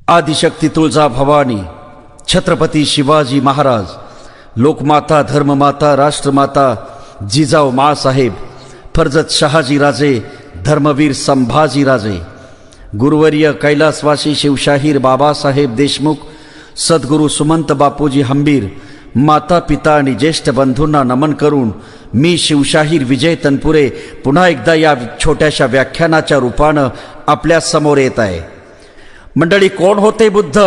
आदिशक्ती तुळजा भवानी, छत्रपती शिवाजी महाराज, लोकमाता, धर्ममाता, राष्ट्रमाता जिजाऊ माँसाहेब, फर्जत शहाजीराजे, धर्मवीर संभाजीराजे, गुरुवर्य कैलासवासी शिवशाहीर बाबासाहेब देशमुख, सद्गुरू सुमंत बापूजी हंबीर, माता पिता आणि ज्येष्ठ बंधूंना नमन करून मी शिवशाहीर विजय तनपुरे पुन्हा एकदा या छोट्याशा व्याख्यानाच्या रूपानं आपल्या समोर येत आहे. मंडळी, कोण होते बुद्ध?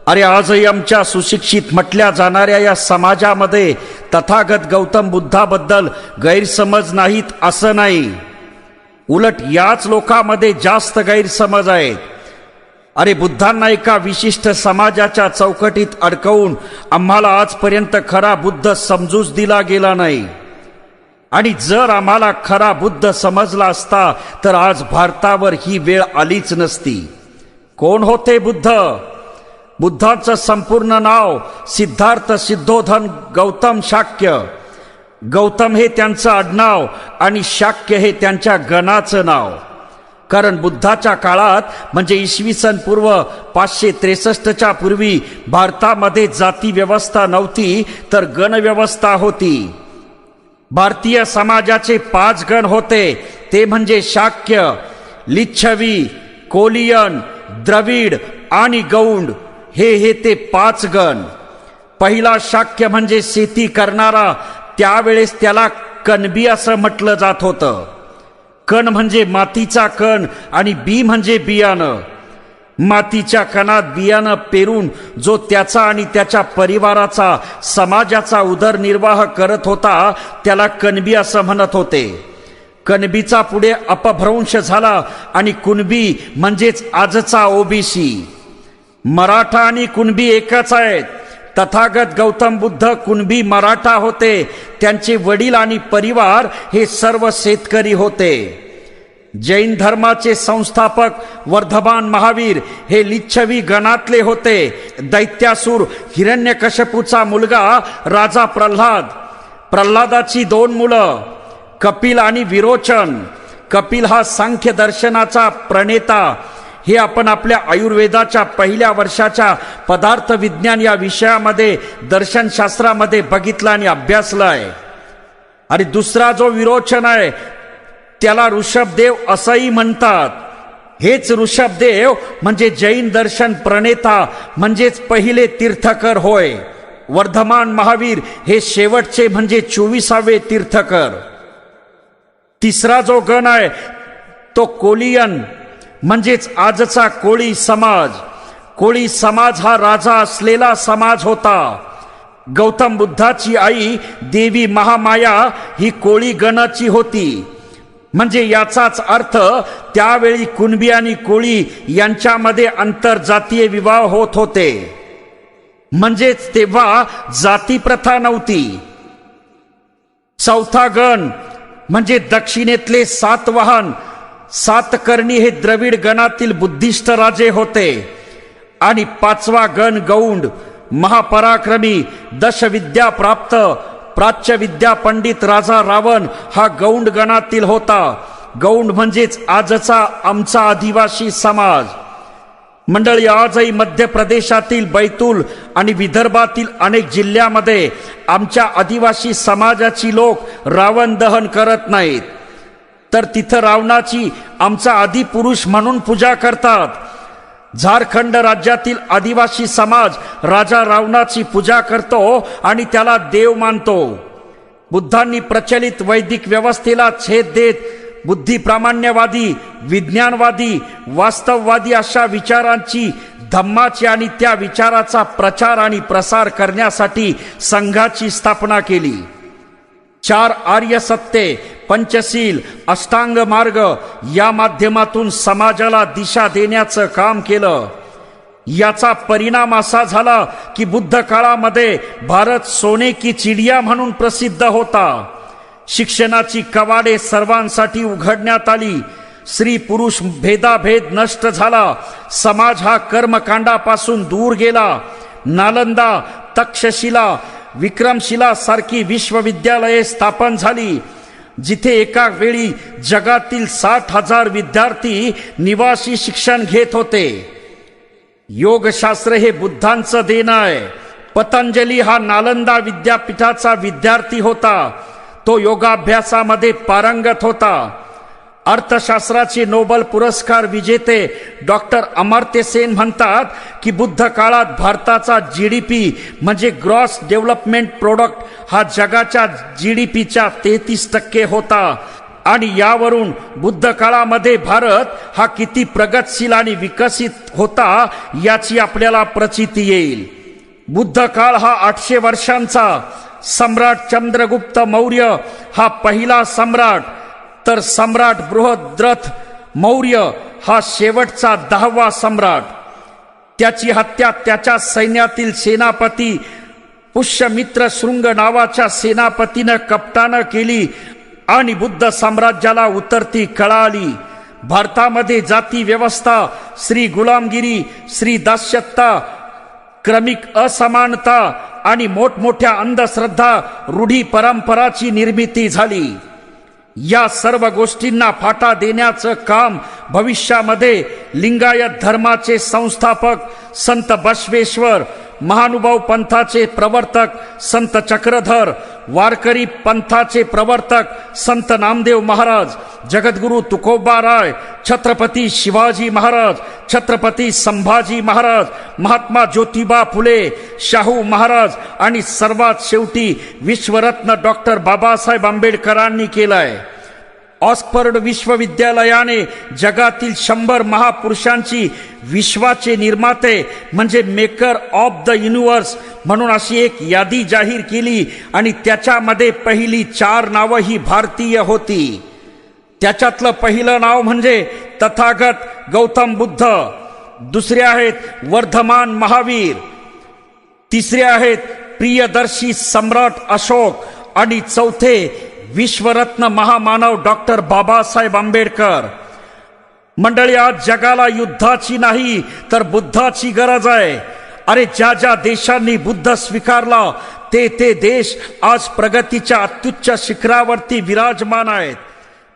अरे, आजही आमच्या सुशिक्षित म्हटल्या जाणाऱ्या या समाजामध्ये तथागत गौतम बुद्धाबद्दल गैरसमज नाहीत असं नाही, उलट याच लोकांमध्ये जास्त गैरसमज आहेत. अरे, बुद्धांना एका विशिष्ट समाजाच्या चौकटीत अडकवून आम्हाला आजपर्यंत खरा बुद्ध समजूच दिला गेला नाही. आणि जर आम्हाला खरा बुद्ध समजला असता तर आज भारतावर ही वेळ आलीच नसती. कोण होते बुद्ध? बुद्धांचं संपूर्ण नाव सिद्धार्थ सिद्धोधन गौतम शाक्य. गौतम हे त्यांचं आडनाव आणि शाक्य हे त्यांच्या गणाचं नाव. कारण बुद्धाच्या काळात म्हणजे इसवी सन पूर्व 563च्या पूर्वी भारतामध्ये जाती व्यवस्था नव्हती, तर गण व्यवस्था होती. भारतीय समाजाचे 5 गण होते, ते म्हणजे शाक्य, लिच्छवी, कोलियन, द्रविड आणि गौंड. हे ते 5 गण. पहिला शाक्य म्हणजे शेती करणारा, त्यावेळेस त्याला कणबी असं म्हटलं जात होतं. कण म्हणजे मातीचा कण आणि बी म्हणजे बियाणं. मातीच्या कणात बियाणं पेरून जो त्याचा आणि त्याच्या परिवाराचा, समाजाचा उदरनिर्वाह करत होता त्याला कणबी असं म्हणत होते. कणबीचा पुढे अपभ्रंश झाला आणि कुणबी म्हणजेच आजचा ओबीसी. मराठा आणि कुणबी एकच आहेत. तथागत गौतम बुद्ध कुणबी मराठा होते. त्यांचे वडील आणि परिवार हे सर्व शेतकरी होते. जैन धर्माचे संस्थापक वर्धमान महावीर हे लिच्छवी गणातले होते. दैत्यासूर हिरण्यकश्यपूचा मुलगा राजा प्रल्हाद. प्रल्हादाची 2 मुलं, कपिल आणि विरोचन. कपिल हा सांख्य दर्शनाचा प्रणेता. हे आपण आपल्या आयुर्वेदाच्या पहिल्या वर्षाच्या पदार्थ विज्ञान या विषयामध्ये दर्शनशास्त्रामध्ये बघितलं आणि अभ्यासलं आहे. आणि दुसरा जो विरोचन आहे त्याला ऋषभदेव असंही म्हणतात. हेच ऋषभदेव म्हणजे जैन दर्शन प्रणेता, म्हणजेच पहिले तीर्थकर होय. वर्धमान महावीर हे शेवटचे म्हणजे 24वे तीर्थकर. तिसरा जो गण आहे तो कोलियन, म्हणजेच आजचा कोळी समाज. कोळी समाज हा राजा असलेला समाज होता. गौतम बुद्धाची आई देवी महामाया ही कोळी गणाची होती. म्हणजे याचाच अर्थ त्यावेळी कुणबी आणि कोळी यांच्यामध्ये आंतरजातीय विवाह होत होते. म्हणजेच तेव्हा जाती प्रथा नव्हती. चौथा गण म्हणजे दक्षिणेतले सातवाहन. सातकर्णी हे द्रविड गणातील बुद्धिस्ट राजे होते. आणि 5वा गण गौंड, महापराक्रमी, दशविद्या प्राप्त, प्राच्य विद्या पंडित राजा रावण हा गौंड गणातील होता. गौंड म्हणजेच आजचा आमचा आदिवासी समाज. मंडळी, आजही मध्य प्रदेशातील बैतूल आणि विदर्भातील अनेक जिल्ह्यामध्ये आमच्या आदिवासी समाजाची लोक रावण दहन करत नाहीत, तर तिथं रावणाची आमचा आदिपुरुष म्हणून पूजा करतात. झारखंड राज्यातील आदिवासी समाज राजा रावणाची पूजा करतो आणि त्याला देव मानतो. बुद्धांनी प्रचलित वैदिक व्यवस्थेला छेद देत बुद्धिप्रामाण्यवादी, विज्ञानवादी, वास्तववादी अशा विचारांची, धम्माची आणि त्या विचाराचा प्रचार आणि प्रसार करण्यासाठी संघाची स्थापना केली. 4 आर्य सत्ये, पंचशील, अष्टांग मार्ग या माध्यमातून समाजाला दिशा देण्याचं काम केलं. याचा परिणाम असा झाला की बुद्ध काळामध्ये भारत सोने की चिडिया म्हणून प्रसिद्ध होता. शिक्षणाची कवाडे सर्वांसाठी उघडण्यात आली. स्त्री पुरुष भेदाभेद नष्ट झाला. समाज हा कर्मकांडापासून दूर गेला. नालंदा, तक्षशिला, विक्रमशिला सारखी विश्वविद्यालये स्थापन झाली, जिथे एका वेळी जगातील 60,000 विद्यार्थी निवासी शिक्षण घेत होते. योगशास्त्र हे बुद्धांचं देणं आहे. पतंजली हा नालंदा विद्यापीठाचा विद्यार्थी होता. तो योगाभ्यासामध्ये पारंगत होता. अर्थशास्त्राचे नोबेल पुरस्कार विजेते डॉक्टर अमर्त्य सेन म्हणतात की बुद्ध काळात भारताचा जीडीपी म्हणजे ग्रॉस डेव्हलपमेंट प्रोडक्ट हा जगाच्या जीडीपीच्या 33% होता. आणि यावरून बुद्ध काळामध्ये भारत हा किती प्रगतशील आणि विकसित होता याची आपल्याला प्रचिती येईल. बुद्ध काळ हा 800 वर्षांचा. सम्राट चंद्रगुप्त मौर्य हा पहिला सम्राट, तर सम्राट बृहद्रथ मौर्य हा शेवटचा 10वा सम्राट. त्याची हत्या त्याच्या सैन्यातील सेनापती पुष्यमित्र शृंग नावाच्या सेनापतीनं कपटानं केली आणि बुद्ध साम्राज्याला उतरती कळा आली. भारतामध्ये जाती व्यवस्था, स्त्री गुलामगिरी, स्त्री दास्यता, क्रमिक असमानता आणि मोठमोठ्या अंधश्रद्धा, रूढी परंपराची निर्मिती झाली. या सर्व गोष्टींना फाटा देण्याचं काम भविष्यामध्ये लिंगायत धर्माचे संस्थापक संत बसवेश्वर, महानुभाव पंथाचे प्रवर्तक संत चक्रधर, वारकरी पंथाचे प्रवर्तक संत नामदेव महाराज, जगद्गुरु तुकोबाराय, छत्रपती शिवाजी महाराज, छत्रपती संभाजी महाराज, महात्मा ज्योतिबा फुले, शाहू महाराज आणि सर्वात शेवटी विश्वरत्न डॉक्टर बाबासाहेब आंबेडकरांनी केलाय. ऑक्सफर्ड विश्वविद्यालयाने जगातील 100 महापुरुषांची विश्वाचे निर्माते म्हणजे मेकर ऑफ द युनिव्हर्स म्हणून अशी एक यादी जाहीर केली आणि त्याच्यामध्ये पहिली 4 नावं ही भारतीय होती. त्याच्यातलं पहिलं नाव म्हणजे तथागत गौतम बुद्ध, दुसरे आहेत वर्धमान महावीर, तिसरे आहेत प्रियदर्शी सम्राट अशोक आणि चौथे विश्वरत्न महामानव डॉक्टर बाबासाहेब आंबेडकर. मंडळी, आज जगाला युद्धाची नाही तर बुद्धाची गरज आहे. अरे ज्या ज्या देशांनी बुद्ध स्वीकारला ते देश आज प्रगतीच्या अत्युच्च शिखरावरती विराजमान आहेत.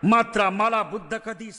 मात्र मला बुद्ध कधी